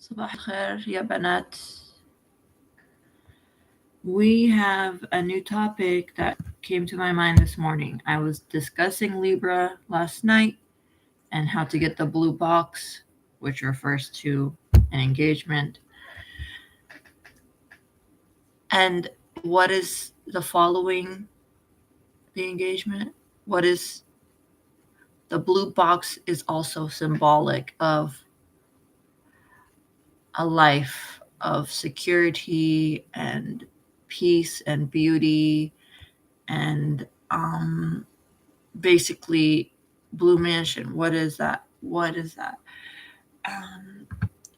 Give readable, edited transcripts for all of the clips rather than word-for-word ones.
صباح الخير يا بنات. We have a new topic that came to my mind this morning. I was discussing Libra last night and how to get the blue box, which refers to an engagement. And what is the following the engagement? What is the blue box is also symbolic of a life of security and peace and beauty and basically Blue Mansion. What is that? Um,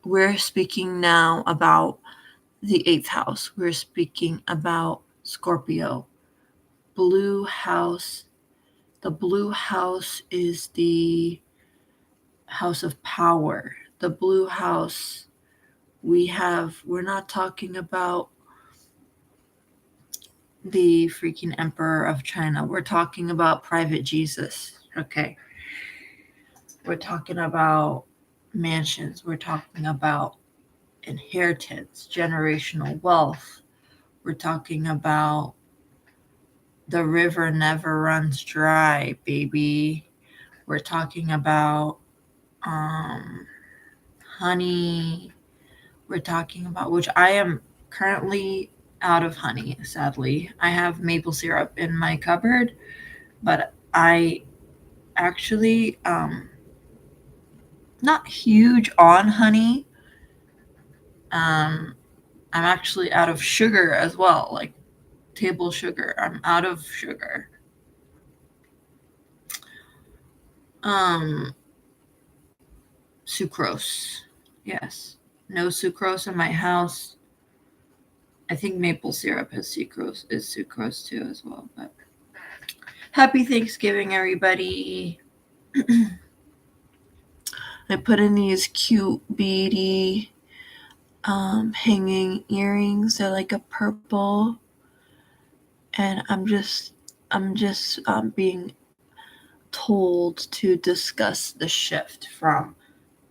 we're speaking now about the eighth house. We're speaking about Scorpio. Blue house. The blue house is the house of power. The blue house we're not talking about the freaking emperor of China. We're talking about private Jesus. Okay. We're talking about mansions. We're talking about inheritance, generational wealth. We're talking about the river never runs dry, baby. We're talking about honey. We're talking about, which I am currently out of honey, sadly. I have maple syrup in my cupboard, but I actually not huge on honey. I'm actually out of sugar as well, like table sugar. I'm out of sugar. Um, Sucrose. Yes. No sucrose in my house. I think maple syrup has sucrose too as well. But happy Thanksgiving, everybody. I put in these cute beady hanging earrings. They're like a purple, and I'm just being told to discuss the shift from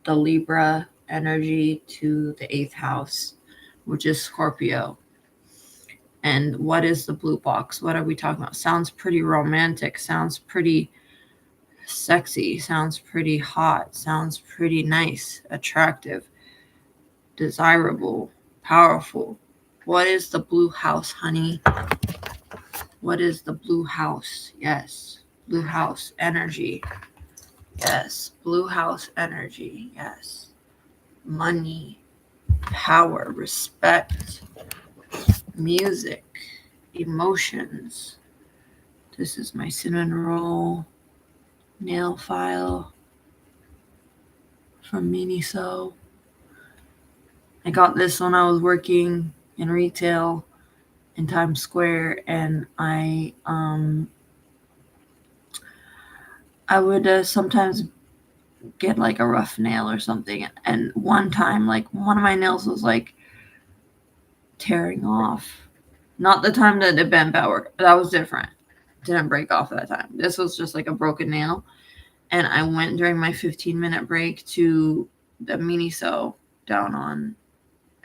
the Libra energy to the eighth house, which is Scorpio. And what is the blue box? What are we talking about? Sounds pretty romantic, sounds pretty sexy, sounds pretty hot, sounds pretty nice, attractive, desirable, powerful. What is the blue house, honey? What is the blue house? Yes, blue house energy. Yes, blue house energy. Yes, money, power, respect, music, emotions. This is my cinnamon roll nail file from Miniso. I got this when I was working in retail in Times Square, and I would sometimes get like a rough nail or something, and one time like one of my nails was like tearing off. Not the time that it bent backward. That was different. Didn't break off that time. This was just like a broken nail. And I went during my 15-minute break to the Miniso down on,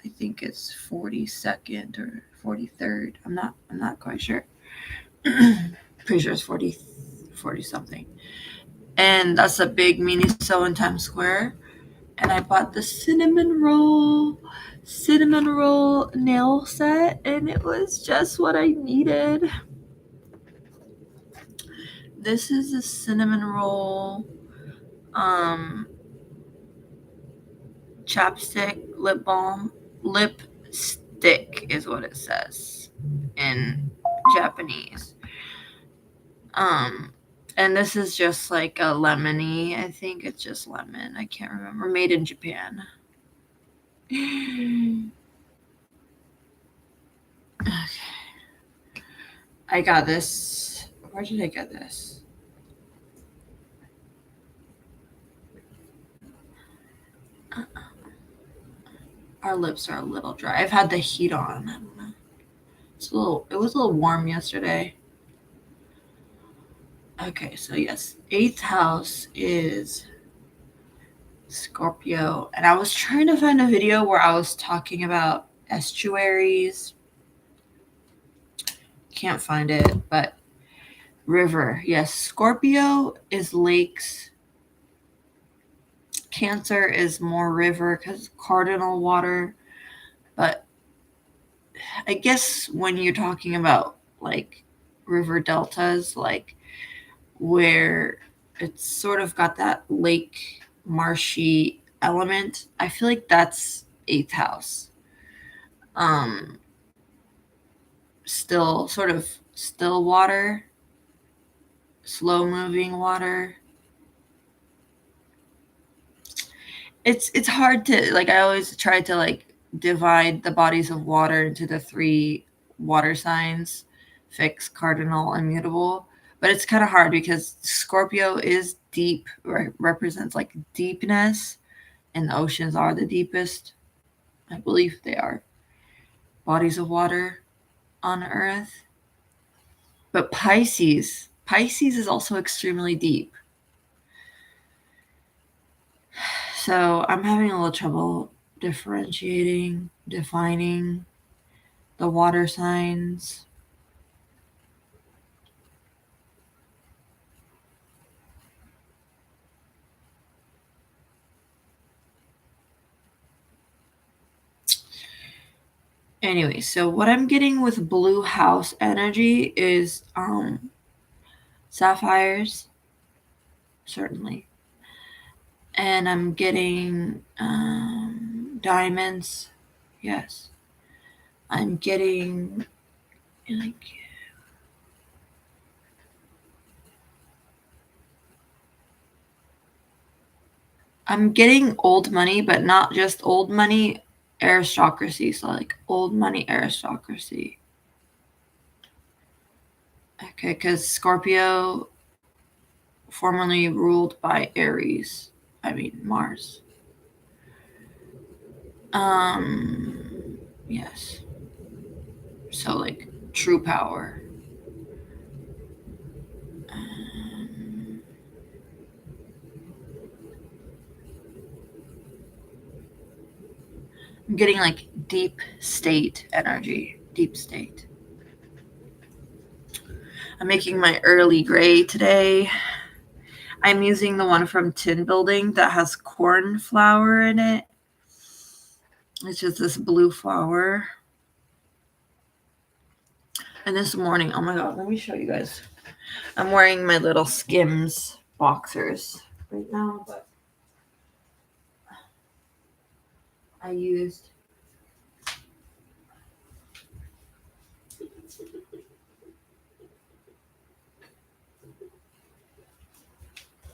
I think it's 42nd or 43rd. I'm not quite sure. Pretty sure it's 40 something. And that's a big Miniso in Times Square. And I bought the cinnamon roll nail set, and it was just what I needed. This is a cinnamon roll chapstick lip balm. Lipstick is what it says in Japanese. And this is just like a lemony. I think it's just lemon. I can't remember. Made in Japan. Okay. I got this. Where did I get this? Our lips are a little dry. I've had the heat on. It was a little warm yesterday. Okay, so yes, eighth house is Scorpio. And I was trying to find a video where I was talking about estuaries. Can't find it, but river. Yes, Scorpio is lakes. Cancer is more river because cardinal water. But I guess when you're talking about like river deltas, like where it's sort of got that lake marshy element, I feel like that's eighth house. Still sort of still water, slow moving water. It's hard to like, I always try to like divide the bodies of water into the three water signs: fixed, cardinal, and mutable. But it's kind of hard because Scorpio is deep, represents like deepness, and the oceans are the deepest. I believe they are bodies of water on Earth. But Pisces is also extremely deep. So I'm having a little trouble differentiating, defining the water signs. Anyway, so what I'm getting with blue house energy is sapphires, certainly. And I'm getting diamonds, yes. I'm getting like I'm getting old money, but not just old money, aristocracy. So like old money aristocracy. Okay, because Scorpio formerly ruled by Aries. I mean Mars. Yes. So like true power. I'm getting like deep state energy. Deep state. I'm making my early gray today. I'm using the one from Tin Building that has cornflower in it. It's just this blue flower. And this morning, oh my god, let me show you guys. I'm wearing my little Skims boxers right now, but I used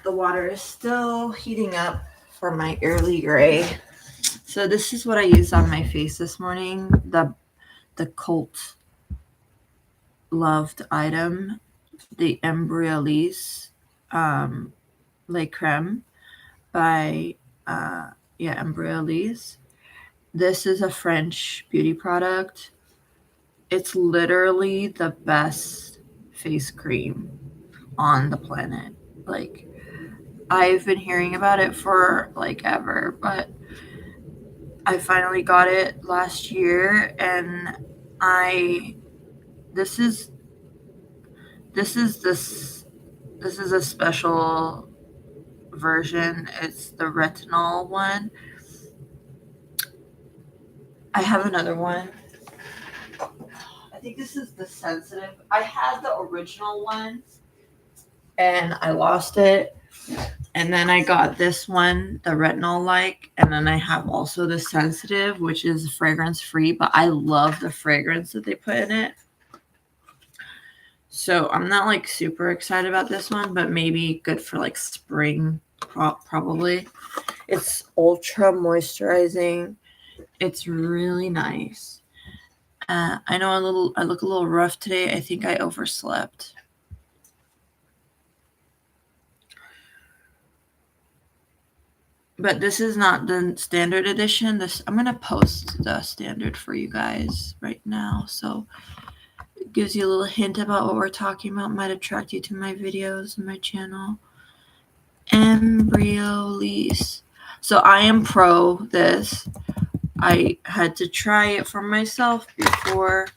the water is still heating up for my early gray. So this is what I used on my face this morning. The cult loved item, the Embryolisse Lait Creme by Embryolisse. This is a French beauty product. It's literally the best face cream on the planet. Like, I've been hearing about it for like ever, but I finally got it last year, and this is a special version. It's the retinol one. I have another one. I think this is the sensitive. I had the original one and I lost it. And then I got this one, the retinol like, and then I have also the sensitive, which is fragrance free, but I love the fragrance that they put in it. So I'm not like super excited about this one, but maybe good for like spring, probably. It's ultra moisturizing. It's really nice. I know I look a little rough today. I think I overslept. But this is not the standard edition. I'm gonna post the standard for you guys right now, so it gives you a little hint about what we're talking about. Might attract you to my videos and my channel. Embryolisse. So I am pro this. I had to try it for myself before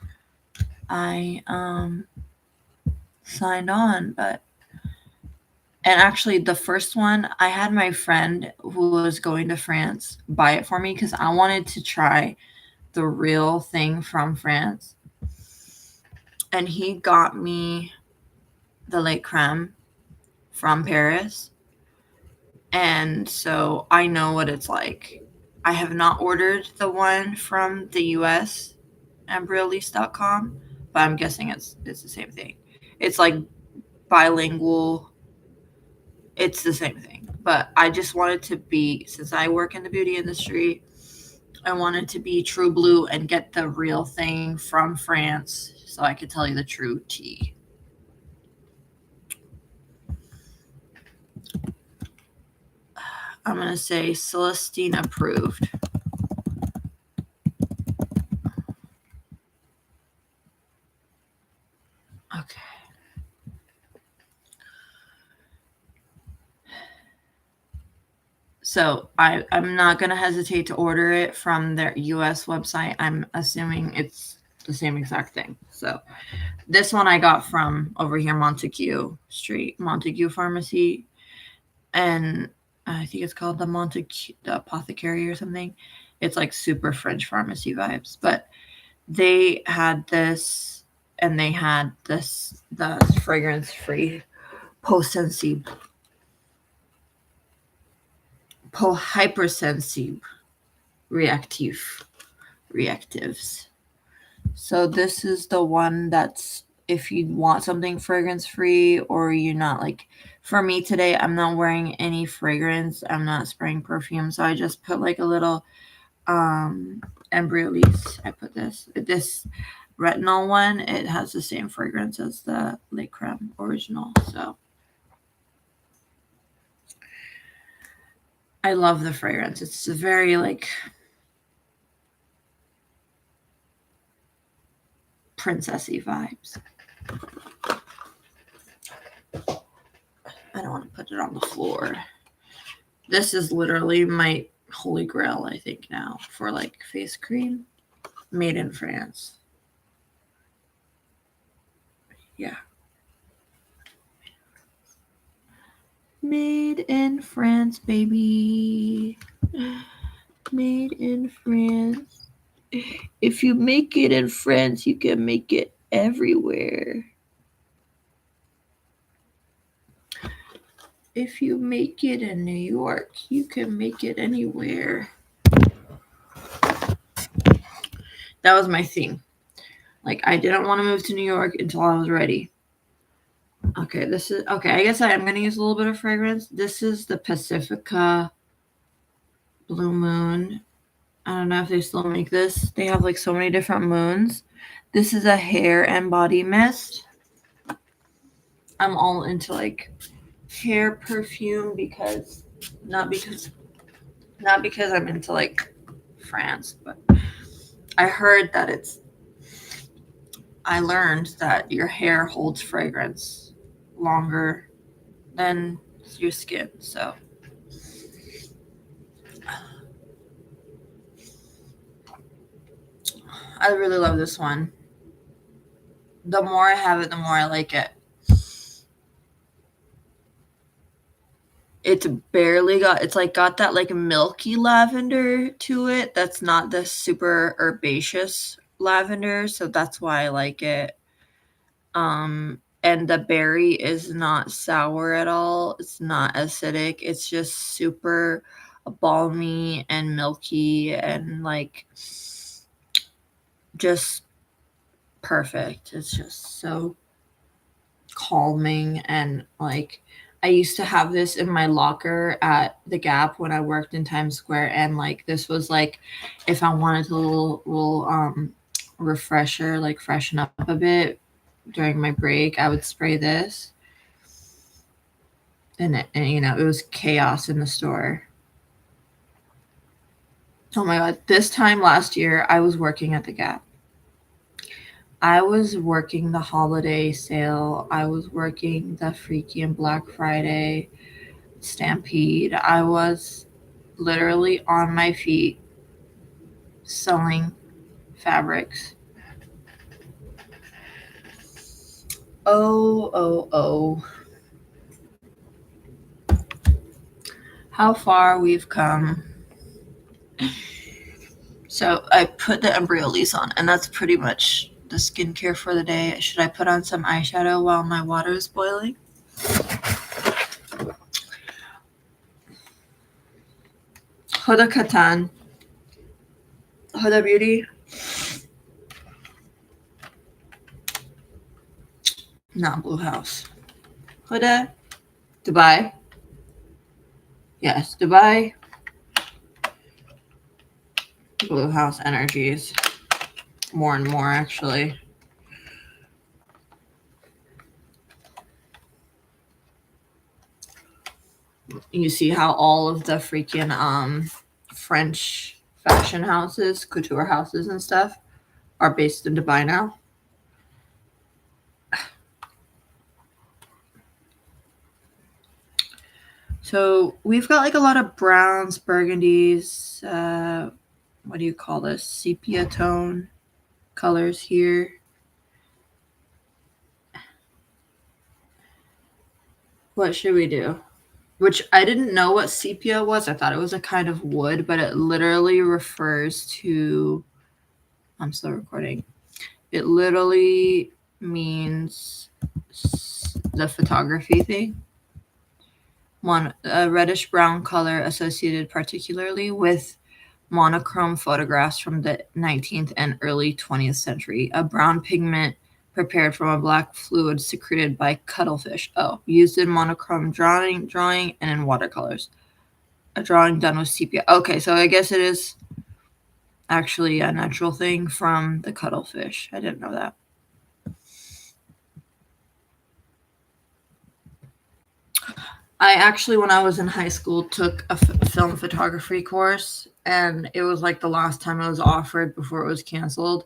I signed on, but and actually the first one I had my friend who was going to France buy it for me because I wanted to try the real thing from France. And he got me the Lait Creme from Paris. And so I know what it's like. I have not ordered the one from the US, embryolisse.com, but I'm guessing it's the same thing. It's like bilingual. It's the same thing. But I just wanted to be, since I work in the beauty industry, I wanted to be true blue and get the real thing from France so I could tell you the true tea. I'm going to say Celestine approved. Okay. So I'm not going to hesitate to order it from their US website. I'm assuming it's the same exact thing. So this one I got from over here, Montague Street, Montague Pharmacy. And I think it's called the Apothecary or something. It's like super French pharmacy vibes. But they had this, and they had this, the fragrance-free hypersensible reactives. So this is the one that's if you want something fragrance free or you're not like, for me today, I'm not wearing any fragrance. I'm not spraying perfume. So I just put like a little Embryolisse. I put this retinol one. It has the same fragrance as the Lait Creme original. So I love the fragrance. It's a very like princessy vibes. I don't want to put it on the floor. This is literally my holy grail, I think, now for like face cream. Made in France. Yeah. Made in France, baby. Made in France. If you make it in France, you can make it everywhere. If you make it in New York, you can make it anywhere. That was my thing. Like, I didn't want to move to New York until I was ready. Okay, this is okay. I guess I am going to use a little bit of fragrance. This is the Pacifica Blue Moon. I don't know if they still make this. They have like so many different moons. This is a hair and body mist. I'm all into like hair perfume because not because I'm into like France, but I learned that your hair holds fragrance longer than your skin. So I really love this one. The more I have it, the more I like it. It's got that like milky lavender to it. That's not the super herbaceous lavender, so that's why I like it. And the berry is not sour at all. It's not acidic. It's just super balmy and milky and like just perfect. It's just so calming and like I used to have this in my locker at the Gap when I worked in Times Square, and like this was like if I wanted a little refresher, like freshen up a bit during my break, I would spray this. And it was chaos in the store. Oh my god, this time last year I was working at the Gap. I was working the holiday sale. I was working the freaking Black Friday Stampede. I was literally on my feet selling fabrics. Oh. How far we've come. So I put the Embryolisse on, and that's pretty much the skincare for the day. Should I put on some eyeshadow while my water is boiling? Huda Katan. Huda Beauty. Not Blue House. Huda. Dubai. Yes, Dubai. Blue House Energies. More and more, actually. You see how all of the freaking French fashion houses, couture houses and stuff are based in Dubai now? So we've got like a lot of browns, burgundies, what do you call this? Sepia tone colors here. What should we do? Which I didn't know what sepia was. I thought it was a kind of wood, but it literally refers to, I'm still recording. It literally means the photography thing. A reddish brown color associated particularly with monochrome photographs from the 19th and early 20th century. A brown pigment prepared from a black fluid secreted by cuttlefish. Used in monochrome drawing and in watercolors. A drawing done with sepia. Okay, so I guess it is actually a natural thing from the cuttlefish. I didn't know that. I actually, when I was in high school, took a film photography course, and it was like the last time it was offered before it was canceled.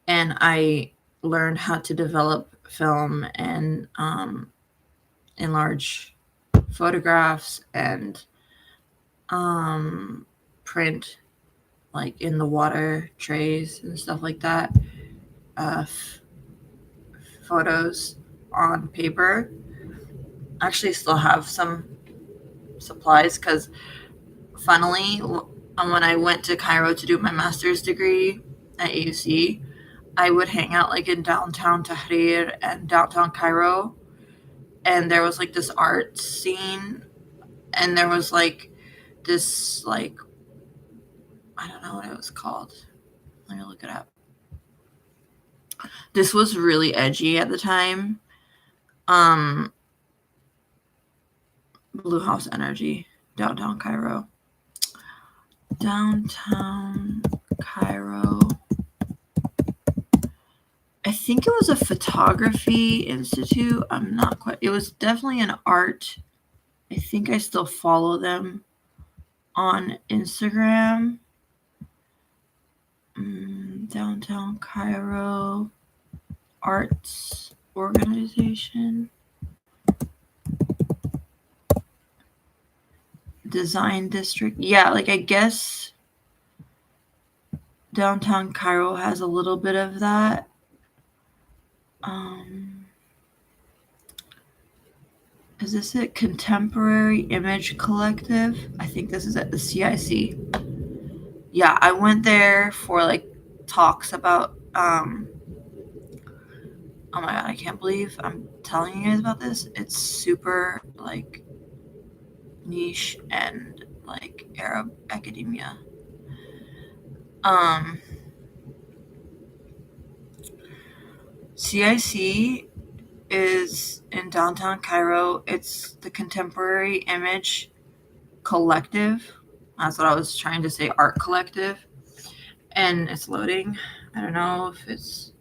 And I learned how to develop film and enlarge photographs and print like in the water trays and stuff like that. Photos on paper. I actually still have some supplies because, funnily, when I went to Cairo to do my master's degree at AUC, I would hang out like in downtown Tahrir and downtown Cairo, and there was like this art scene, and there was like this like, I don't know what it was called. Let me look it up. This was really edgy at the time. Blue House Energy, downtown Cairo. Downtown Cairo. I think it was a photography institute. I'm not quite. It was definitely an art. I think I still follow them on Instagram. Downtown Cairo Arts Organization. Design District. Yeah, like I guess downtown Cairo has a little bit of that. Is this it? Contemporary Image Collective? I think this is at the CIC. Yeah, I went there for like talks about oh my god, I can't believe I'm telling you guys about this. It's super like niche and like Arab academia. CIC is in downtown Cairo. It's the Contemporary Image Collective. That's what I was trying to say, art collective. And it's loading. I don't know if it's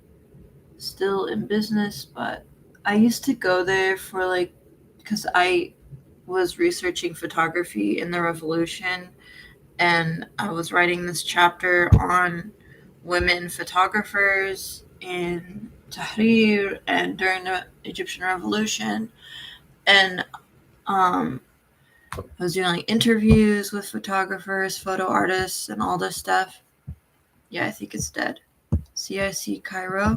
still in business, but I used to go there for like, because I was researching photography in the revolution, and I was writing this chapter on women photographers in Tahrir and during the Egyptian Revolution. And I was doing like interviews with photographers, photo artists, and all this stuff. Yeah, I think it's dead. CIC Cairo.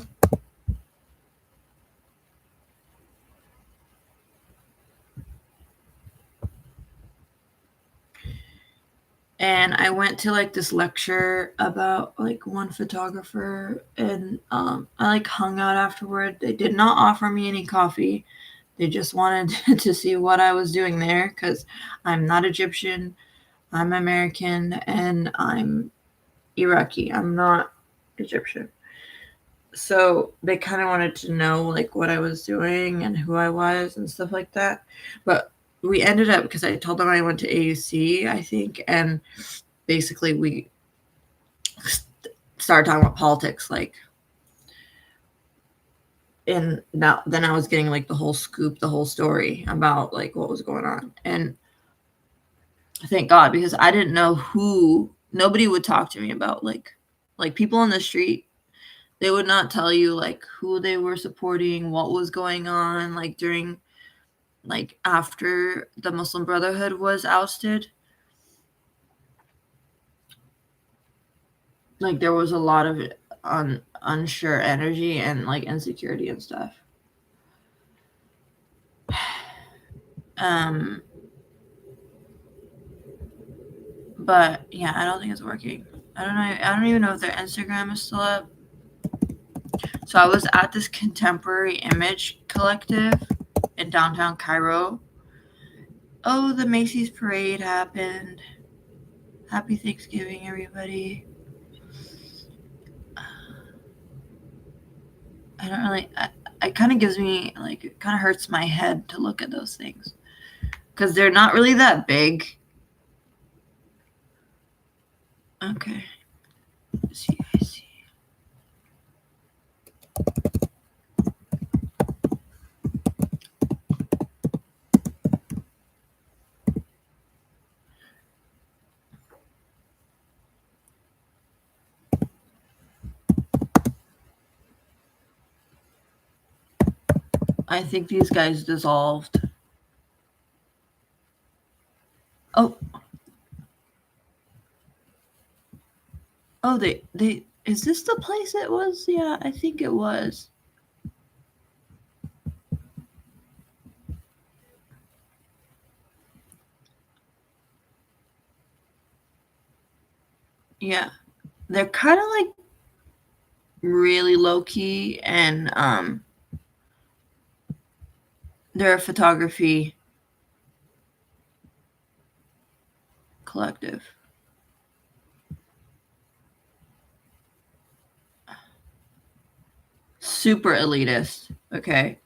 And I went to like this lecture about like one photographer, and I like hung out afterward. They did not offer me any coffee. They just wanted to see what I was doing there because I'm not Egyptian, I'm American, and I'm Iraqi. I'm not Egyptian. So they kind of wanted to know like what I was doing and who I was and stuff like that. But we ended up, because I told them I went to AUC, I think, and basically we started talking about politics, like, and now then I was getting like the whole scoop, the whole story about like what was going on. And thank God, because I didn't know who, nobody would talk to me about like people on the street. They would not tell you like who they were supporting, what was going on, like during, like after the Muslim Brotherhood was ousted. Like there was a lot of unsure energy and like insecurity and stuff. Um, but yeah, I don't think it's working. I don't know. I don't even know if their Instagram is still up. So I was at this contemporary image collective in downtown Cairo. Oh, the Macy's parade happened. Happy Thanksgiving, everybody. I don't really. It kind of gives me like, it kind of hurts my head to look at those things because they're not really that big. Okay. See, I see. I think these guys dissolved. Oh. Oh, they is this the place it was? Yeah, I think it was. Yeah. They're kind of like really low key, and they're a photography collective. Super elitist. Okay.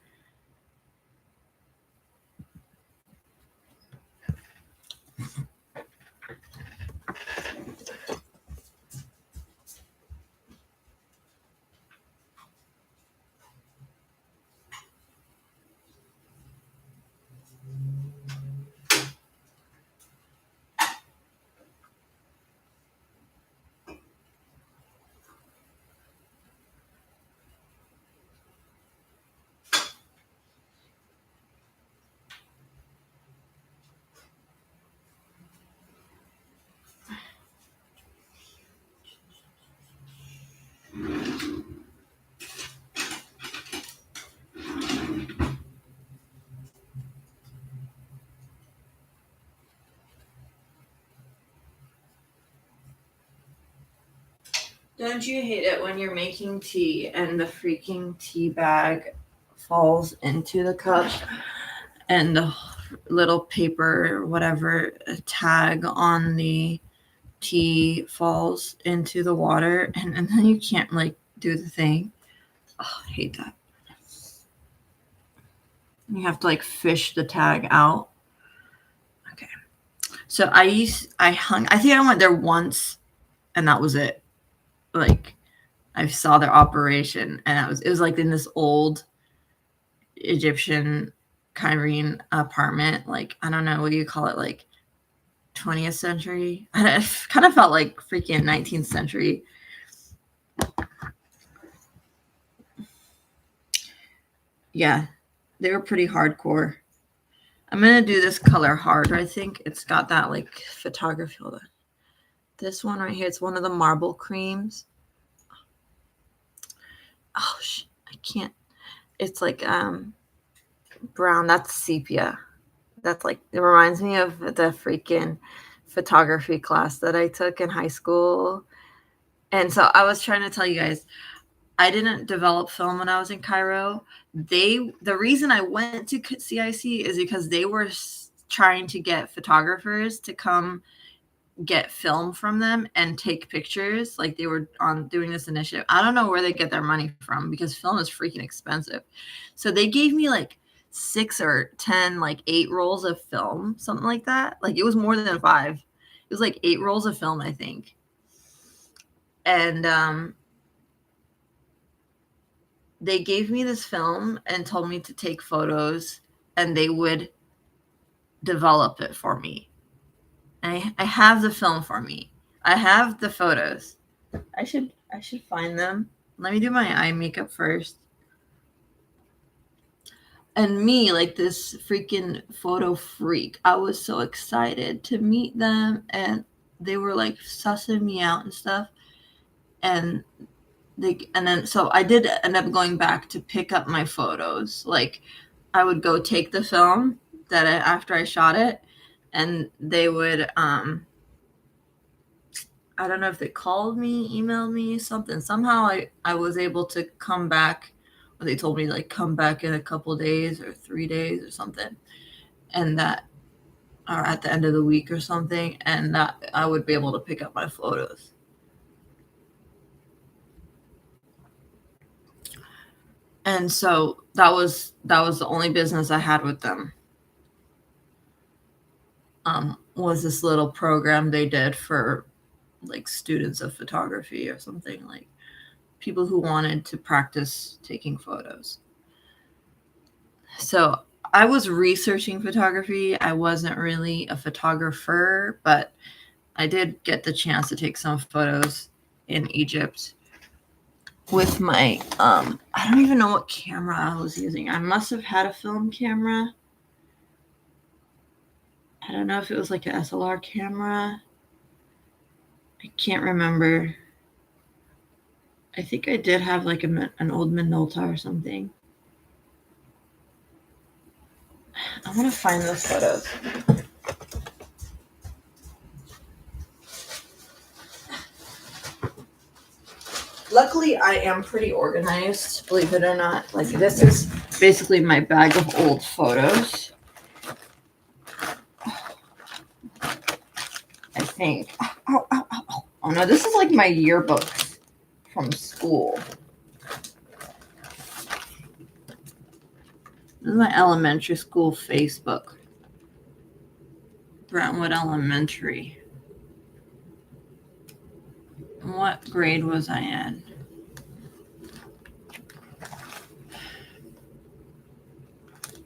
Don't you hate it when you're making tea and the freaking tea bag falls into the cup and the little paper or whatever tag on the tea falls into the water, and then you can't like do the thing? Oh, I hate that. You have to like fish the tag out. Okay. So I think I went there once and that was it. Like I saw their operation, and it was like in this old Egyptian Cairene apartment. Like, I don't know what you call it, like 20th century. I kind of felt like freaking 19th century. Yeah, they were pretty hardcore. I'm gonna do this color harder. I think it's got that like photography. Hold on. This one right here, it's one of the marble creams. Oh, I can't. It's like brown. That's sepia. That's like, it reminds me of the freaking photography class that I took in high school. And so I was trying to tell you guys, I didn't develop film when I was in Cairo. The reason I went to CIC is because they were trying to get photographers to come get film from them and take pictures. Like, they were on doing this initiative. I don't know where they get their money from because film is freaking expensive. So they gave me like 6 or 10, like 8 rolls of film, something like that. Like, it was more than 5. It was like 8 rolls of film, I think. And they gave me this film and told me to take photos, and they would develop it for me. I have the film for me. I have the photos. I should find them. Let me do my eye makeup first. And me, like this freaking photo freak, I was so excited to meet them, and they were like sussing me out and stuff. And then so I did end up going back to pick up my photos. Like, I would go take the film after I shot it, and they would I don't know if they called me, emailed me, something. Somehow I was able to come back, or they told me like come back in a couple days or 3 days or something, and that, or at the end of the week or something, and that I would be able to pick up my photos. And so that was the only business I had with them. Was this little program they did for like students of photography or something, like people who wanted to practice taking photos. So I was researching photography. I wasn't really a photographer, but I did get the chance to take some photos in Egypt with my I don't even know what camera I was using. I must have had a film camera. I don't know if it was like an SLR camera. I can't remember. I think I did have like an old Minolta or something. I want to find those photos. Luckily, I am pretty organized, believe it or not. Like, this is basically my bag of old photos. I think. Oh no, this is like my yearbooks from school. This is my elementary school Facebook. Brentwood Elementary. What grade was I in?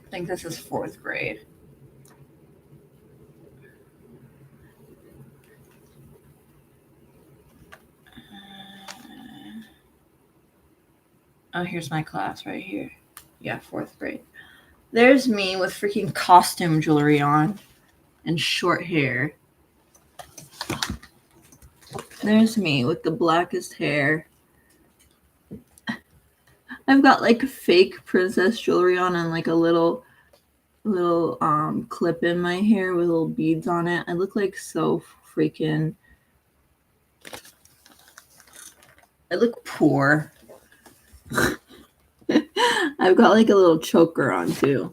I think this is 4th grade. Oh, here's my class right here. Yeah, 4th grade. There's me with freaking costume jewelry on and short hair. There's me with the blackest hair. I've got like fake princess jewelry on and like a little clip in my hair with little beads on it. I look like so freaking. I look poor. I've got like a little choker on too.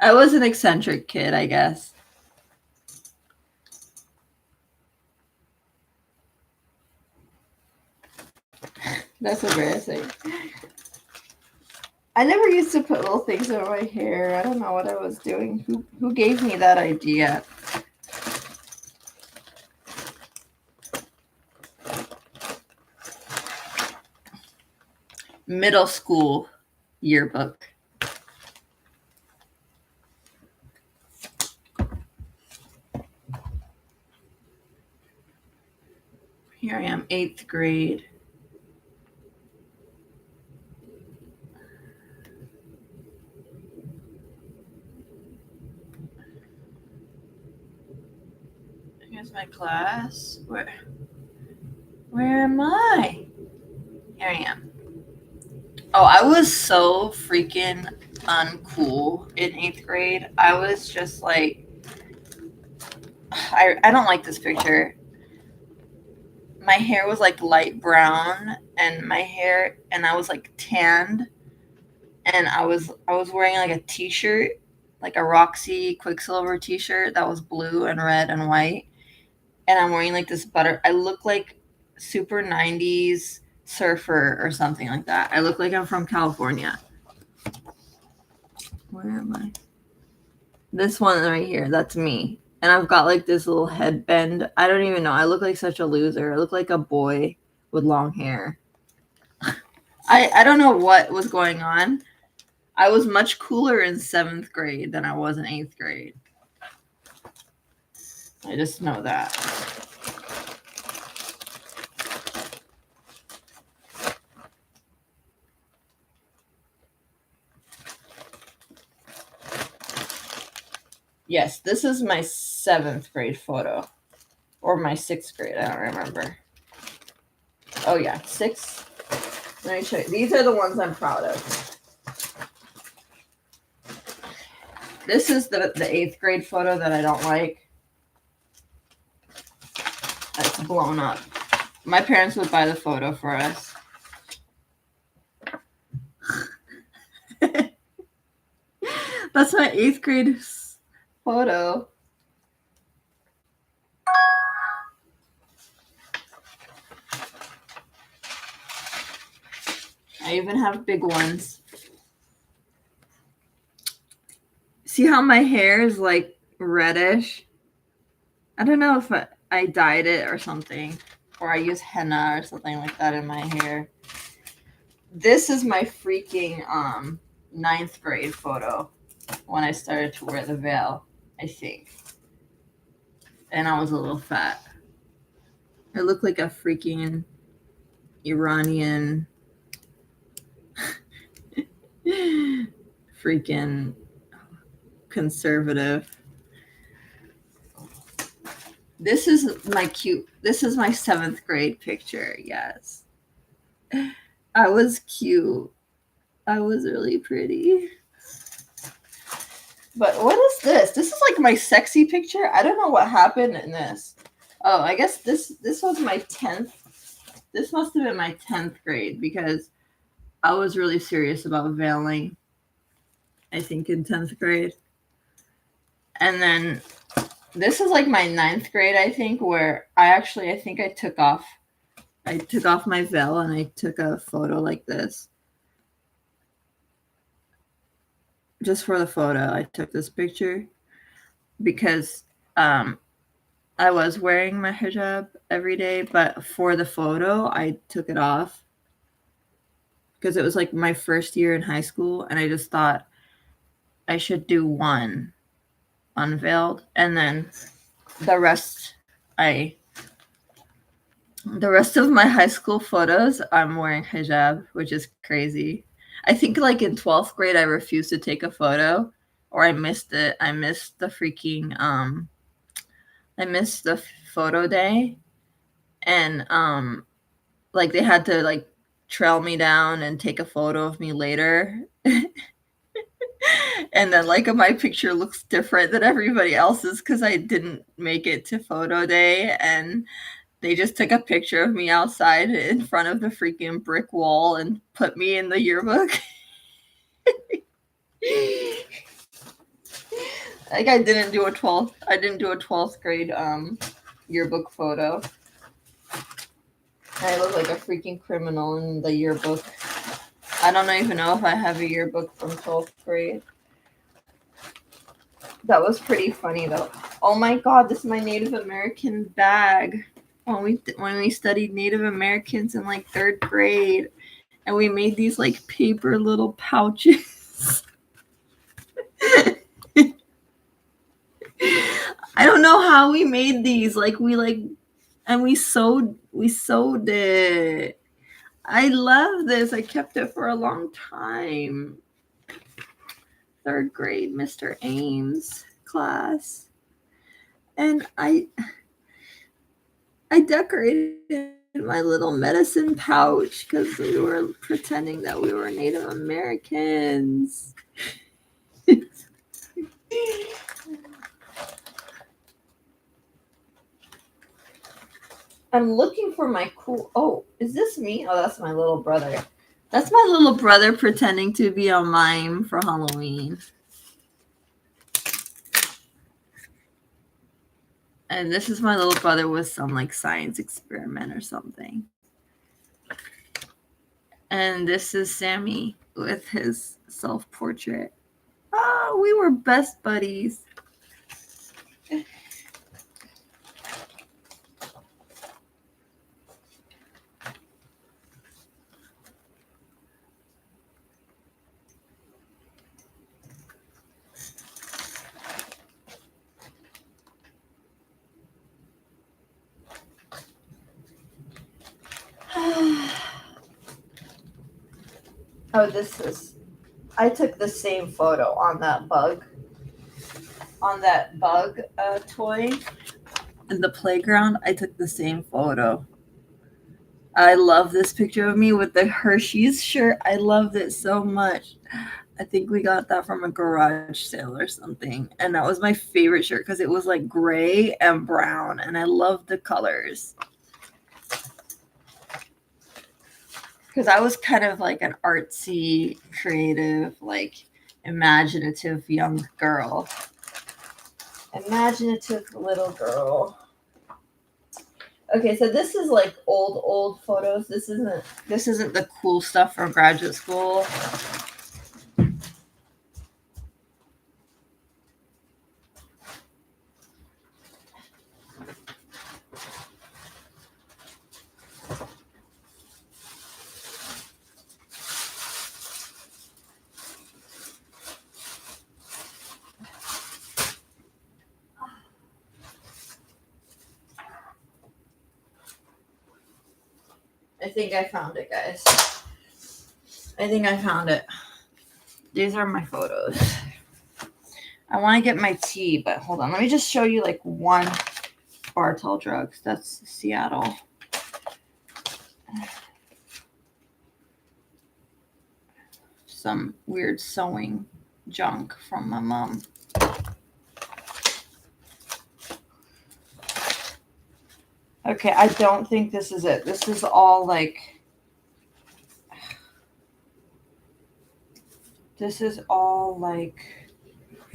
I was an eccentric kid, I guess. That's embarrassing. I never used to put little things over my hair. I don't know what I was doing. Who gave me that idea? Middle school yearbook. Here I am, 8th grade. Here's my class. Where am I? Here I am. Oh, I was so freaking uncool in 8th grade. I was just like, I don't like this picture. My hair was like light brown, and I was like tanned, and I was wearing like a t-shirt, like a Roxy Quicksilver t-shirt that was blue and red and white, and I'm wearing like this I look like super 90s surfer or something like that. I look like I'm from California. Where am I? This one right here, that's me. And I've got like this little headband. I don't even know. I look like such a loser. I look like a boy with long hair. I don't know what was going on. I was much cooler in 7th grade than I was in 8th grade. I just know that. Yes, this is my 7th grade photo. Or my 6th grade. I don't remember. Oh, yeah. 6th. Let me show you. These are the ones I'm proud of. This is the 8th grade photo that I don't like. It's blown up. My parents would buy the photo for us. That's my 8th grade photo. I even have big ones. See how my hair is like reddish? I don't know if I dyed it or something, or I use henna or something like that in my hair. This is my freaking 9th grade photo when I started to wear the veil, I think. And I was a little fat. I look like a freaking Iranian freaking conservative. This is my 7th grade picture. Yes. I was cute. I was really pretty. But what is this? This is like my sexy picture. I don't know what happened in this. Oh, I guess this was my 10th. This must have been my 10th grade because I was really serious about veiling, I think, in 10th grade. And then this is like my 9th grade, I think, where I think I took off my veil and I took a photo like this. Just for the photo, I took this picture because I was wearing my hijab every day, but for the photo, I took it off because it was like my first year in high school, and I just thought I should do one unveiled, and then the rest of my high school photos, I'm wearing hijab, which is crazy. I think like in 12th grade, I refused to take a photo, or I missed it. I missed the freaking I missed the photo day, and like they had to like trail me down and take a photo of me later. And then like my picture looks different than everybody else's because I didn't make it to photo day, and they just took a picture of me outside in front of the freaking brick wall and put me in the yearbook. Like I didn't do a 12th grade yearbook photo. I look like a freaking criminal in the yearbook. I don't even know if I have a yearbook from 12th grade. That was pretty funny though. Oh my god, this is my Native American bag. When we studied Native Americans in like 3rd grade, and we made these like paper little pouches. I don't know how we made these. We sewed it. I love this. I kept it for a long time. 3rd grade, Mr. Ames class. And I decorated my little medicine pouch because we were pretending that we were Native Americans. I'm looking for my cool. Oh, is this me? Oh, that's my little brother. That's my little brother pretending to be a mime for Halloween. And this is my little brother with some like science experiment or something. And this is Sammy with his self portrait. Oh, we were best buddies. Oh, this is. I took the same photo on that bug toy in the playground. I took the same photo. I love this picture of me with the Hershey's shirt. I loved it so much. I think we got that from a garage sale or something. And that was my favorite shirt because it was like gray and brown. And I loved the colors. Because I was kind of like an artsy, creative, like imaginative young girl. Imaginative little girl. Okay, so this is like old photos. This isn't the cool stuff from graduate school. I think I found it, guys. I think I found it. These are my photos. I want to get my tea, but hold on. Let me just show you like one Bartell Drugs. That's Seattle. Some weird sewing junk from my mom. Okay, I don't think this is it. This is all like... This is all like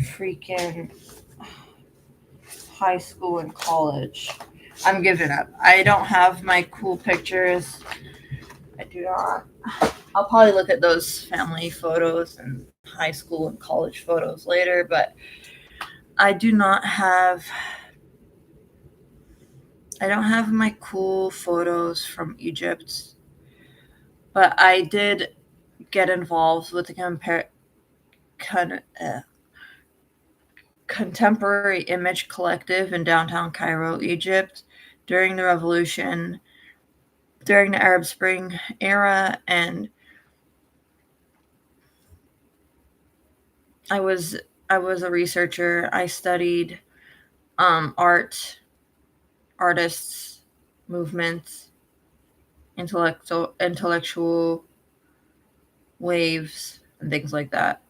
freaking high school and college. I'm giving up. I don't have my cool pictures. I do not. I'll probably look at those family photos and high school and college photos later, but I do not have... I don't have my cool photos from Egypt, but I did get involved with the Contemporary Image Collective in downtown Cairo, Egypt, during the revolution, during the Arab Spring era, and I was a researcher. I studied artists, movements, intellectual waves, and things like that.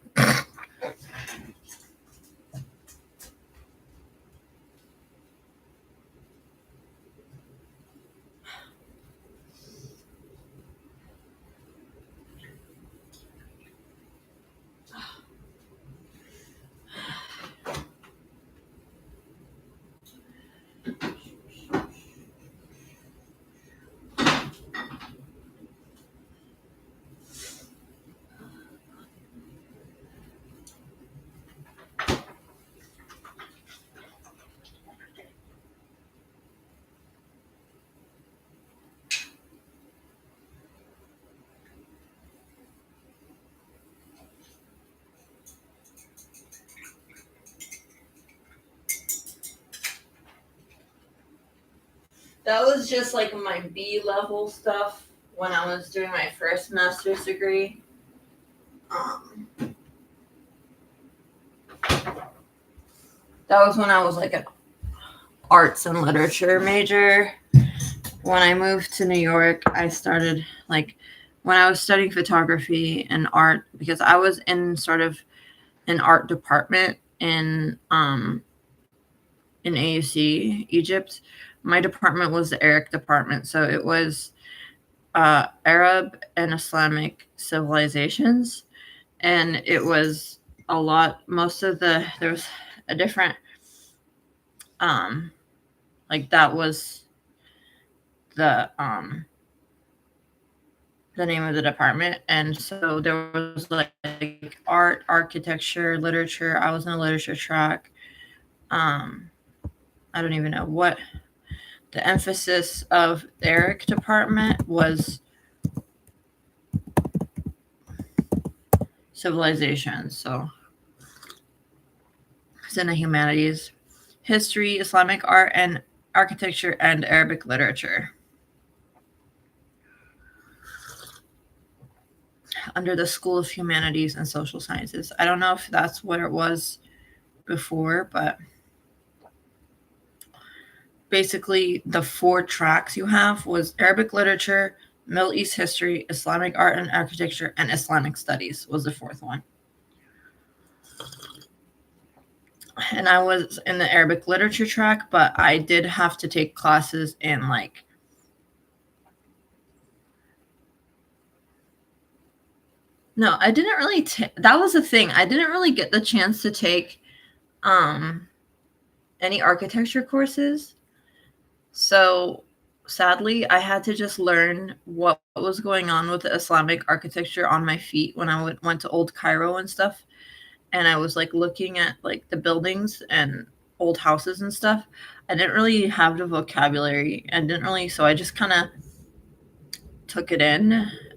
That was just like my B level stuff when I was doing my first master's degree. That was when I was like an arts and literature major. when I moved to New York, I started like when I was studying photography and art, because I was in sort of an art department in AUC Egypt. My department was the Arabic department, so it was Arab and Islamic civilizations, and it was a lot. There was a different like that was the the name of the department, and so there was like art, architecture, literature. I was in a literature track. I don't even know what the emphasis of the Arabic department was. Civilization. So it's in the humanities, history, Islamic art and architecture, and Arabic literature. Under the School of Humanities and Social Sciences. I don't know if that's what it was before, but basically the 4 tracks you have was Arabic literature, Middle East history, Islamic art and architecture, and Islamic studies was the 4th one. And I was in the Arabic literature track, but I did have to take classes in like no, I didn't really that was the thing. I didn't really get the chance to take any architecture courses. So sadly, I had to just learn what was going on with the Islamic architecture on my feet when I went to Old Cairo and stuff. And I was like looking at like the buildings and old houses and stuff. I didn't really have the vocabulary and didn't really, so I just kind of took it in,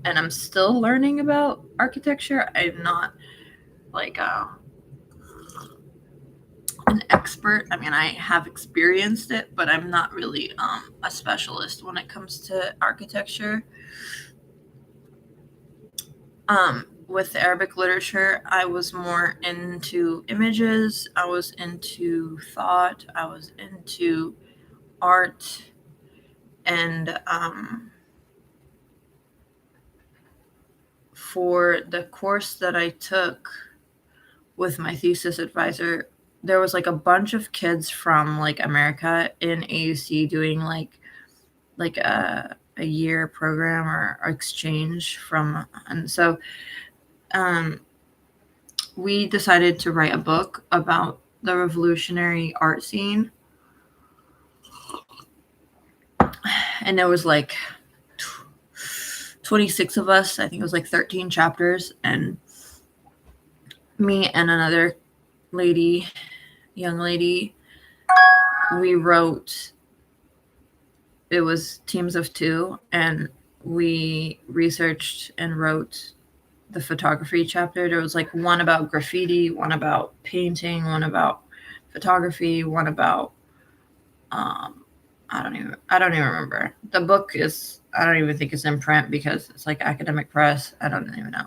and I'm still learning about architecture. I'm not like an expert. I mean, I have experienced it, but I'm not really a specialist when it comes to architecture. With Arabic literature, I was more into images, I was into thought, I was into art, and for the course that I took with my thesis advisor, there was like a bunch of kids from like America in AUC doing like a year program or exchange from, and so we decided to write a book about the revolutionary art scene. And there was like 26 of us. I think it was like 13 chapters, and me and another young lady, we wrote, it was teams of 2, and we researched and wrote the photography chapter. There was like one about graffiti, one about painting, one about photography, one about I don't even remember. The book is, I don't even think it's in print because it's like academic press. I don't even know.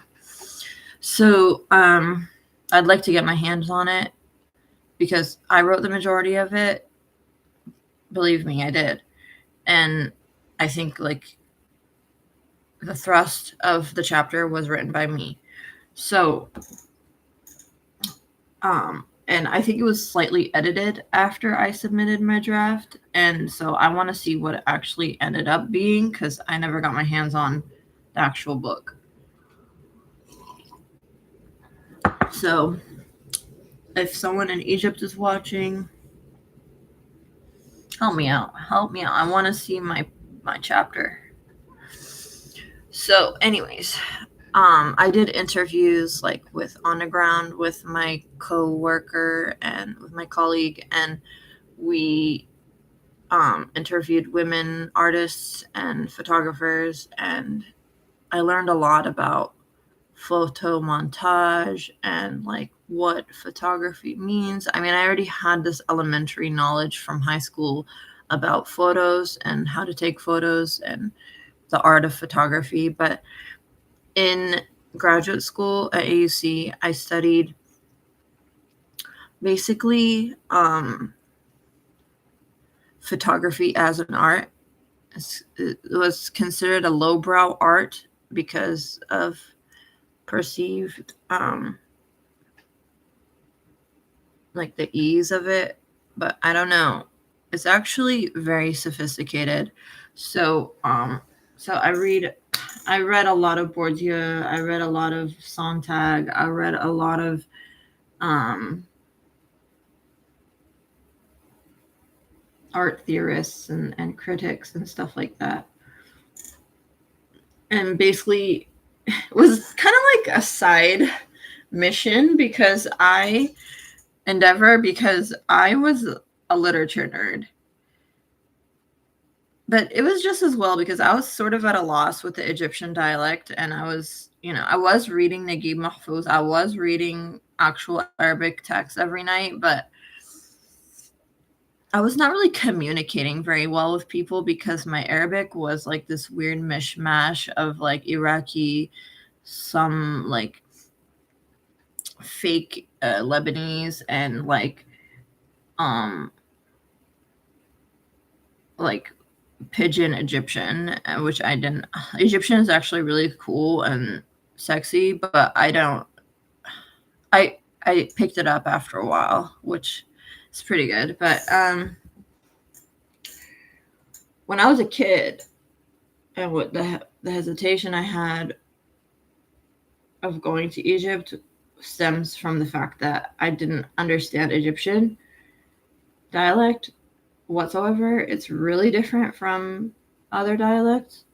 So I'd like to get my hands on it because I wrote the majority of it. Believe me, I did. And I think like the thrust of the chapter was written by me. So and I think it was slightly edited after I submitted my draft. And so I want to see what it actually ended up being because I never got my hands on the actual book. So if someone in Egypt is watching, help me out. I want to see my chapter. So anyways, I did interviews like with On the Ground with my co-worker and with my colleague, and we interviewed women artists and photographers, and I learned a lot about photo montage and like what photography means. I mean, I already had this elementary knowledge from high school about photos and how to take photos and the art of photography, but in graduate school at AUC, I studied basically photography as an art. It was considered a lowbrow art because of perceived like the ease of it, but I don't know. It's actually very sophisticated. So so I read a lot of Bourdieu, I read a lot of Sontag, I read a lot of um art theorists and critics and stuff like that. And basically it was kind of like a side mission because I was a literature nerd. But it was just as well because I was sort of at a loss with the Egyptian dialect, and I was, I was reading Naguib Mahfouz. I was reading actual Arabic text every night, but I was not really communicating very well with people because my Arabic was like this weird mishmash of like Iraqi, some like fake Lebanese, and um like pidgin Egyptian, which I didn't. Egyptian is actually really cool and sexy, but I don't. I picked it up after a while, which is pretty good. But when I was a kid, and what the hesitation I had of going to Egypt stems from the fact that I didn't understand Egyptian dialect whatsoever. It's really different from other dialects.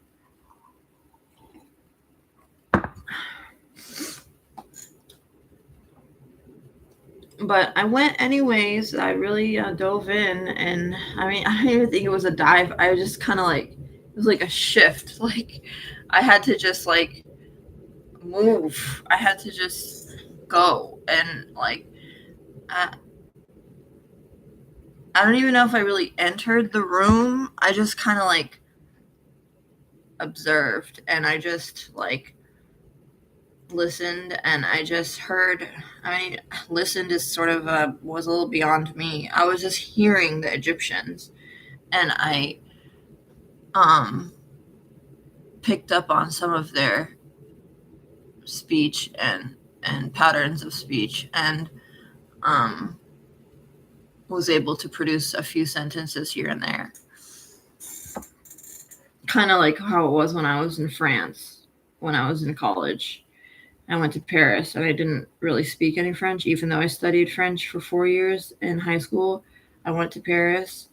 But I went anyways. I really dove in, and I mean, I didn't even think it was a dive. I just kind of like, it was like a shift. Like, I had to just like move. I had to just go, and like, I, I don't even know if I really entered the room. I just kind of like observed, and I just like listened, and I just heard. I mean, listened is sort of was a little beyond me. I was just hearing the Egyptians, and I um picked up on some of their speech and patterns of speech, and um was able to produce a few sentences here and there, kind of like how it was when I was in France. When I was in college, I went to Paris, and I didn't really speak any French, even though I studied French for 4 years in high school. I went to Paris,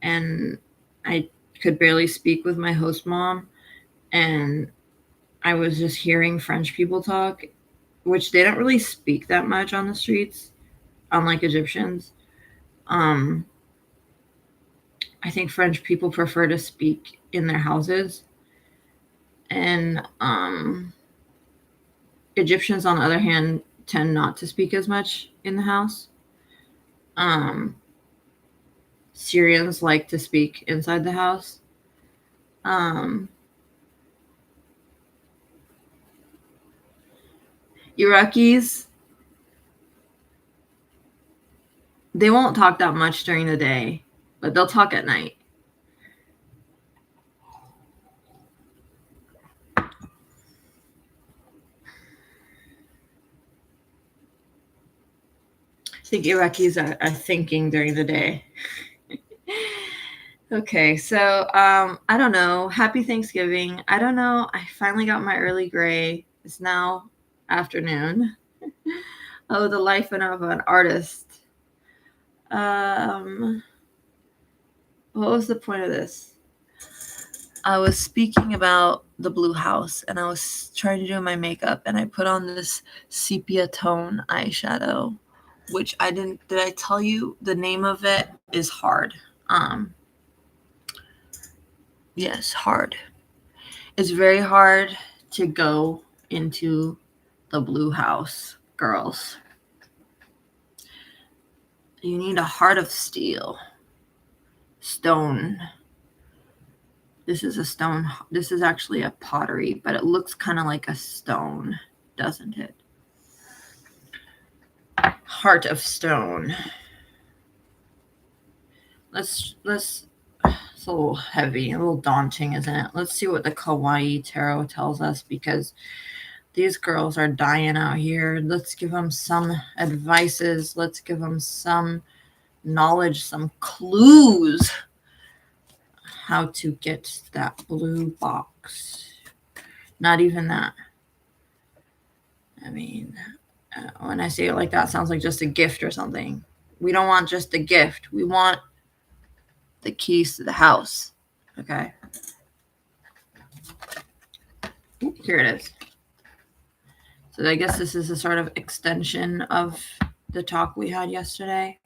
and I could barely speak with my host mom, and I was just hearing French people talk, which they don't really speak that much on the streets, unlike Egyptians. Um, I think French people prefer to speak in their houses, and Egyptians, on the other hand, tend not to speak as much in the house. Um, Syrians like to speak inside the house. Um, Iraqis, they won't talk that much during the day, but they'll talk at night. I think Iraqis are thinking during the day. Okay, so I don't know. Happy Thanksgiving. I don't know. I finally got my early gray. It's now afternoon. Oh, the life of an artist. Um, what was the point of this? I was speaking about the blue house, and I was trying to do my makeup, and I put on this sepia tone eyeshadow, which I didn't. Did I tell you the name of it is Hard? Yes, Hard. It's very hard to go into the blue house, girls. You need a heart of steel. Stone. This is a stone. This is actually a pottery, but it looks kind of like a stone, doesn't it? Heart of stone. Let's It's a little heavy, a little daunting, isn't it? Let's see what the Kawaii Tarot tells us, because these girls are dying out here. Let's give them some advices. Let's give them some knowledge, some clues how to get that blue box. Not even that. I mean, when I say it like that, it sounds like just a gift or something. We don't want just a gift. We want the keys to the house. Okay. Here it is. So I guess this is a sort of extension of the talk we had yesterday,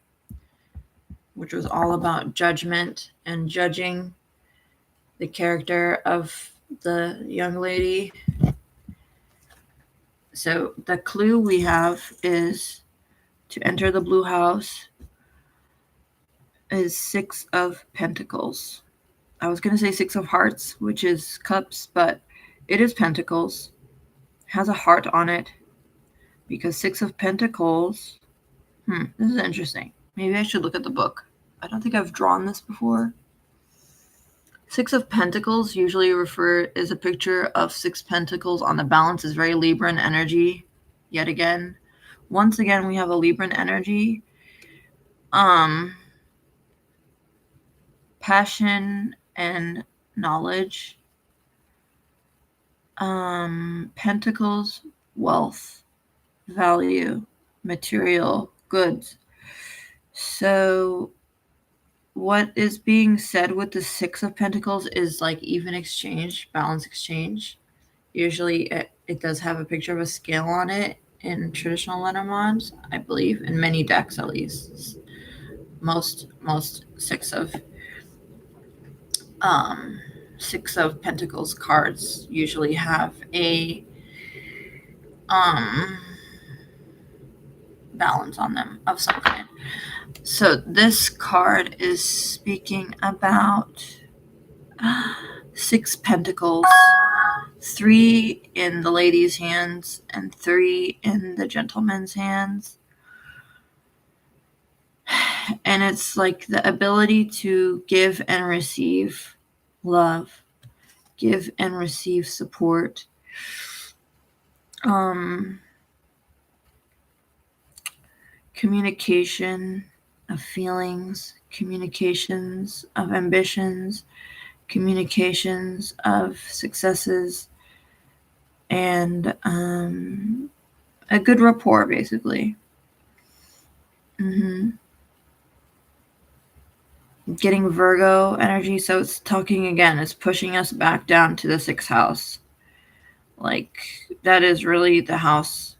which was all about judgment and judging the character of the young lady. So the clue we have is to enter the blue house is 6 of Pentacles. I was going to say 6 of Hearts, which is cups, but it is Pentacles. It has a heart on it because 6 of Pentacles. This is interesting. Maybe I should look at the book. I don't think I've drawn this before. 6 of Pentacles usually is a picture of 6 pentacles on the balance. Is very Libran energy. Yet again. Once again, we have a Libran energy. Passion and knowledge. Pentacles, wealth, value, material, goods. So what is being said with the 6 of Pentacles is like even exchange, balance exchange. Usually it does have a picture of a scale on it in traditional Lenormands, I believe, in many decks at least. Most 6 of Pentacles cards usually have a balance on them of some kind. So this card is speaking about 6 pentacles, 3 in the lady's hands and 3 in the gentleman's hands. And it's like the ability to give and receive love, give and receive support. Communication of feelings, communications of ambitions, communications of successes, and a good rapport, basically. Getting Virgo energy, so it's talking again, it's pushing us back down to the 6th house. Like, that is really the house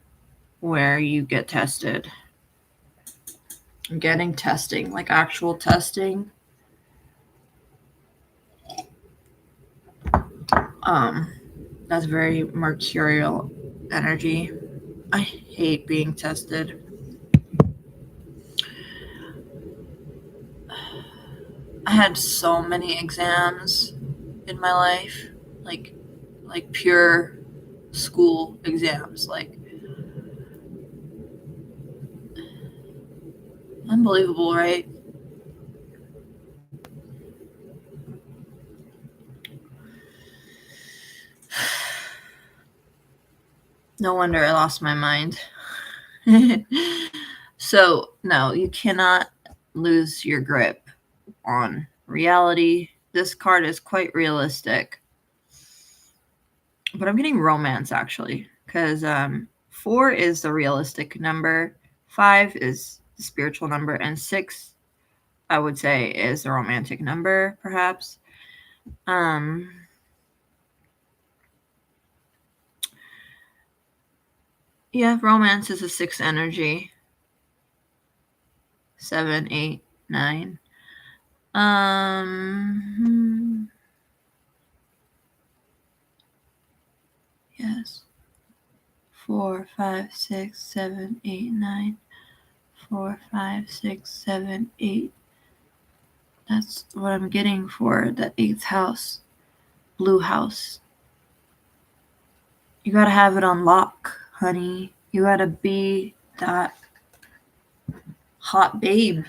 where you get tested. Getting testing, like actual testing. That's very mercurial energy. I hate being tested. I had so many exams in my life, like pure school exams, like unbelievable, right? No wonder I lost my mind. So, no, you cannot lose your grip on reality. This card is quite realistic. But I'm getting romance, actually, because 4 is the realistic number, 5 is the spiritual number, and 6, I would say, is the romantic number, perhaps. Yeah, romance is a 6 energy. 7, 8, 9. Yes. 4, 5, 6, 7, 8, 9. 4, 5, 6, 7, 8. That's what I'm getting for the 8th house. Blue house. You gotta have it on lock, honey. You gotta be that hot babe.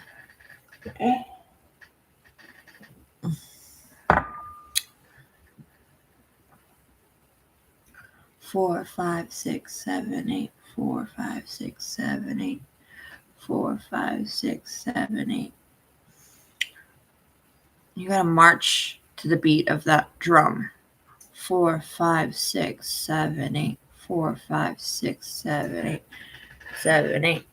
4, 5, 6, 7, 8. 4, 5, 6, 7, 8. 4, 5, 6, 7, 8. You gotta march to the beat of that drum. 4, 5, 6, 7, 8. 4, 5, 6, 7, 8. 7, 8.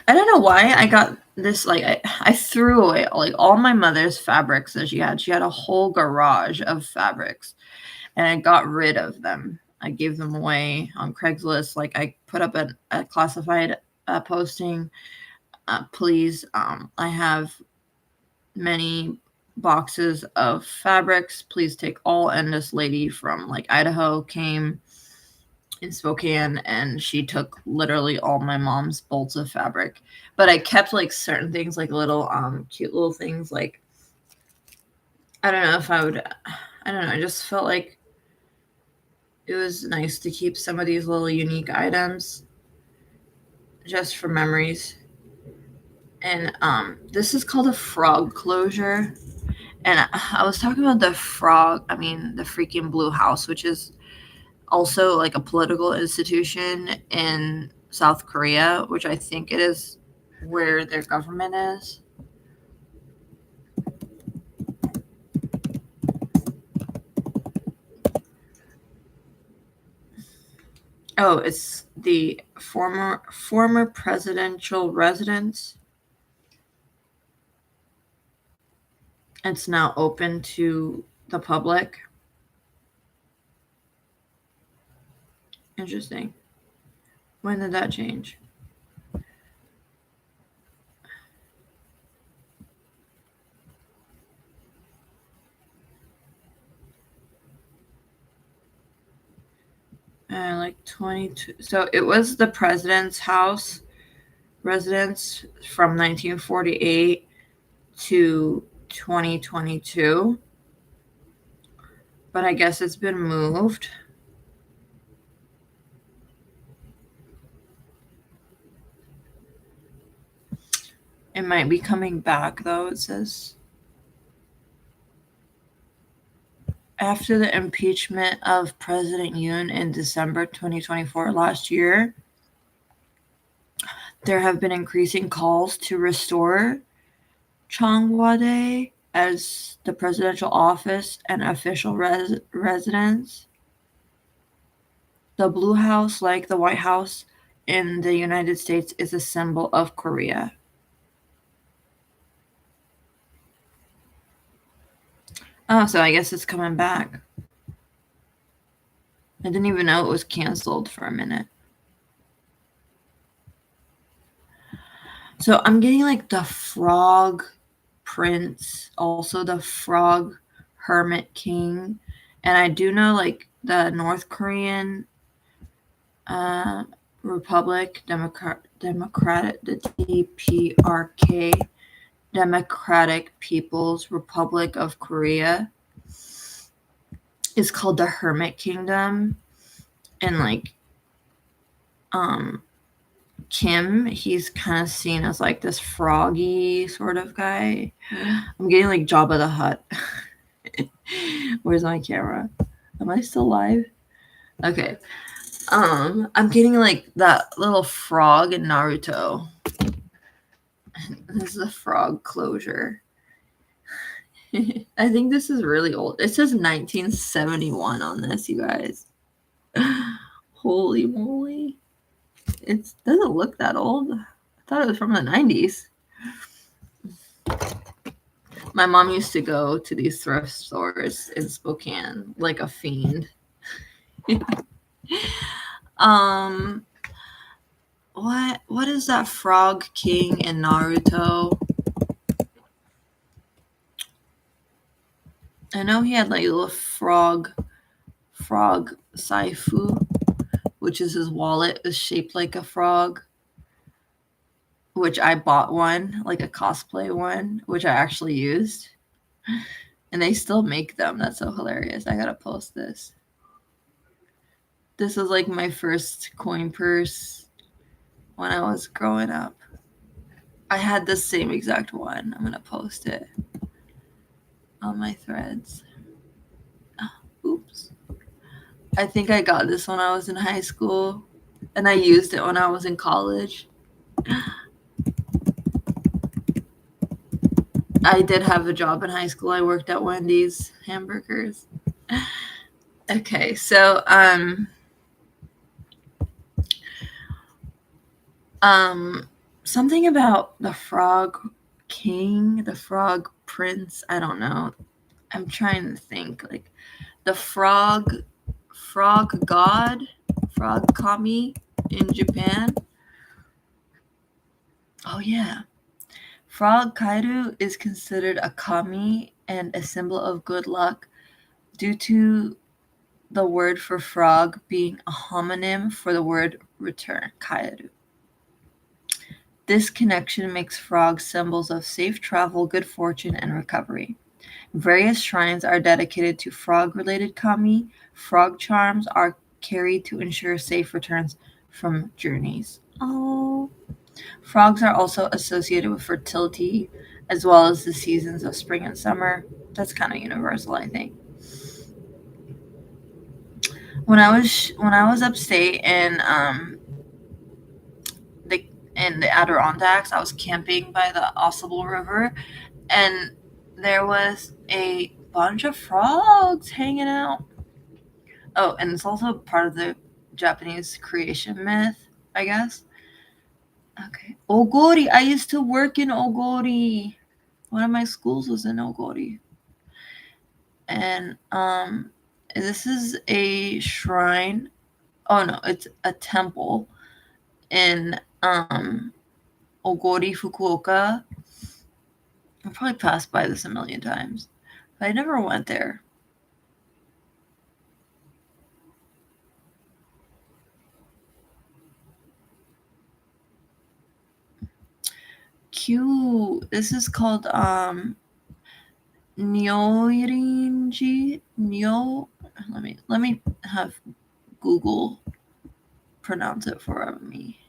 I don't know why I got this. Like I threw away like all my mother's fabrics that she had. She had a whole garage of fabrics, and I got rid of them. I gave them away on Craigslist. Like I put up a classified posting. Please, I have many boxes of fabrics. Please take all. And this lady from like Idaho came in Spokane, and she took literally all my mom's bolts of fabric. But I kept like certain things, like little cute little things. Like I don't know if I would. I don't know. I just felt like it was nice to keep some of these little unique items just for memories. And this is called a frog closure. And I was talking about the frog. I mean, the freaking Blue House, which is also like a political institution in South Korea, which I think it is where their government is. Oh, it's the former presidential residence. It's now open to the public. Interesting. When did that change? Like 22. So it was the president's house residence from 1948 to 2022. But I guess it's been moved. It might be coming back, though, it says. After the impeachment of President Yoon in December 2024 last year, there have been increasing calls to restore Changwade as the presidential office and official residence. The Blue House, like the White House in the United States, is a symbol of Korea. Oh, so I guess it's coming back. I didn't even know it was canceled for a minute. So I'm getting like the Frog Prince, also the Frog Hermit King. And I do know like the North Korean Republic, Democratic, the DPRK, Democratic People's Republic of Korea, is called the Hermit Kingdom. And like Kim, he's kind of seen as like this froggy sort of guy. I'm getting like Jabba the Hutt. Where's my camera? Am I still live? Okay. I'm getting like that little frog in Naruto. This is a frog closure. I think this is really old. It says 1971 on this, you guys. Holy moly. It doesn't look that old. I thought it was from the 90s. My mom used to go to these thrift stores in Spokane like a fiend. What is that frog king in Naruto? I know he had like a little frog Saifu, which is his wallet is shaped like a frog, which I bought one, like a cosplay one, which I actually used. And they still make them. That's so hilarious. I gotta post this. This was like my first coin purse when I was growing up. I had the same exact one. I'm gonna post it. on my threads. Oops. I think I got this when I was in high school, and I used it when I was in college. I did have a job in high school. I worked at Wendy's hamburgers. Okay, so something about the frog king, the frog prince, I don't know. I'm trying to think, like the frog god, frog kami in Japan. Oh yeah. Frog kairu is considered a kami and a symbol of good luck due to the word for frog being a homonym for the word return, kairu. This connection makes frogs symbols of safe travel, good fortune, and recovery. Various shrines are dedicated to frog-related kami. Frog charms are carried to ensure safe returns from journeys. Oh. Frogs are also associated with fertility as well as the seasons of spring and summer. That's kind of universal, I think. When I was upstate in the Adirondacks, I was camping by the Osable River, and there was a bunch of frogs hanging out. Oh, and it's also part of the Japanese creation myth, I guess. Okay. Ogori. I used to work in Ogori. One of my schools was in Ogori. And this is a shrine. Oh no, it's a temple in Ogori, Fukuoka. I probably passed by this a million times, but I never went there. Cute. This is called Nyoirinji. Let me have Google pronounce it for me.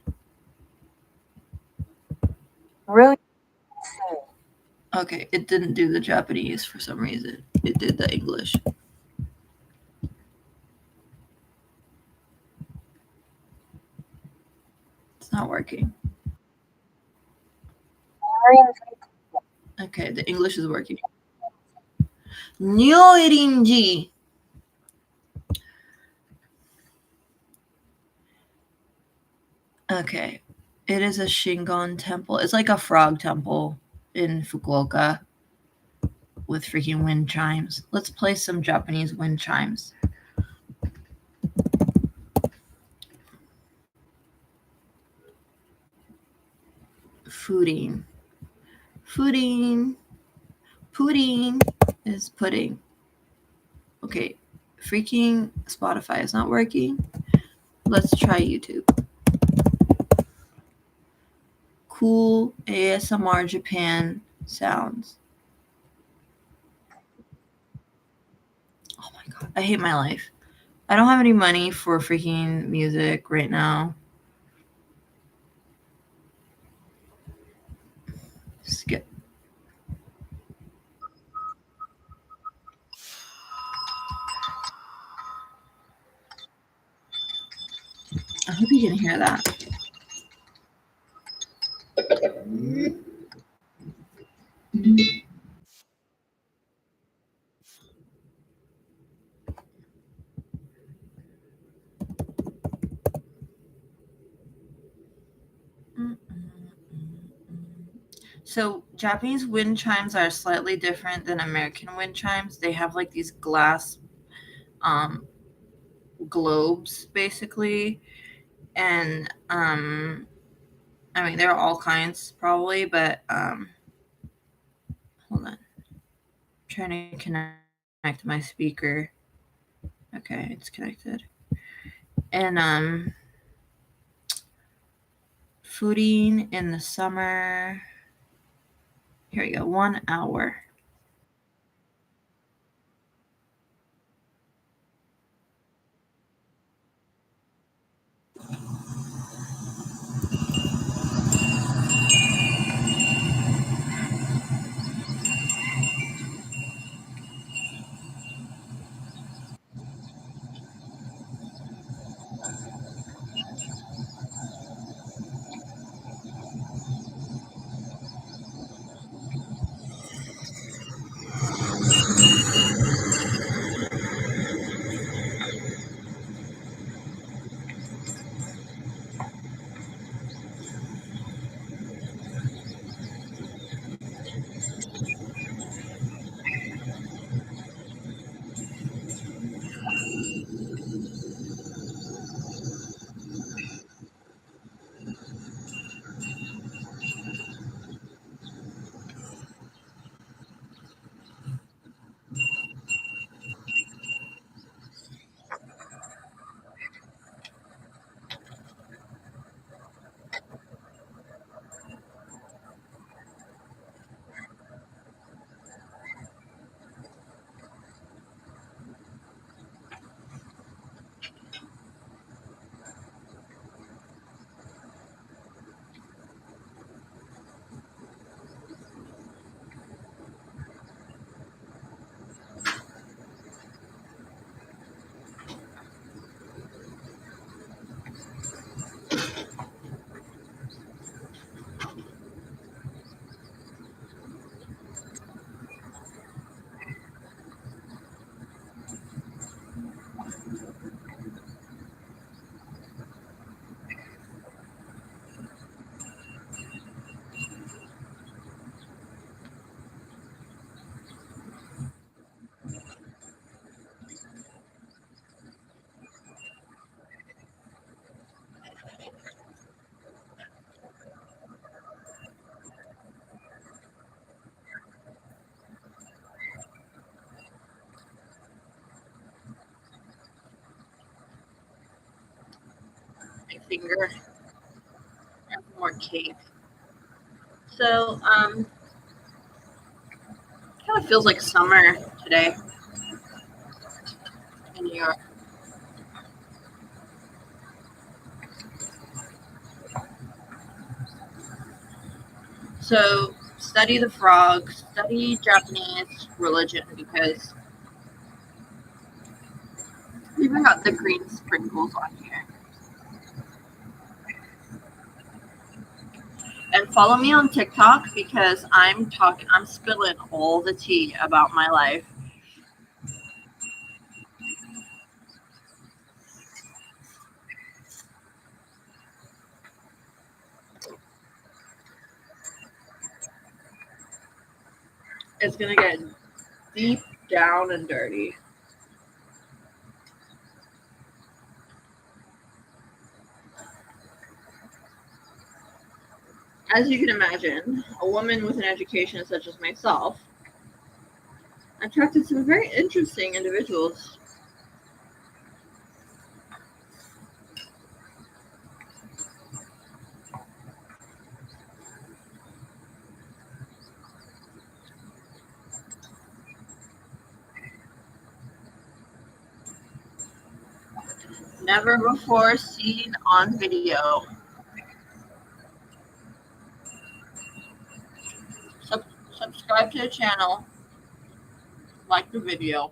Okay, it didn't do the Japanese for some reason. It did the English. It's not working. Okay, the English is working. Nyoirinji. Okay. It is a Shingon temple. It's like a frog temple in Fukuoka with freaking wind chimes. Let's play some Japanese wind chimes. Fooding. Fooding. Pudding is pudding. Okay. Freaking Spotify is not working. Let's try YouTube. Cool ASMR Japan sounds. Oh my god, I hate my life. I don't have any money for freaking music right now. Skip. I hope you can hear that. So Japanese wind chimes are slightly different than American wind chimes. They have like these glass globes basically, and I mean there are all kinds probably, but hold on. I'm trying to connect my speaker. Okay, it's connected. And fooding in the summer. Here we go. 1 hour. finger. And more cake. So, kind of feels like summer today in New York. So, study the frogs, study Japanese religion because we even got the green sprinkles on here. And follow me on TikTok because I'm spilling all the tea about my life. It's gonna get deep down and dirty. As you can imagine, a woman with an education such as myself attracted some very interesting individuals. Never before seen on video. Subscribe to the channel, like the video.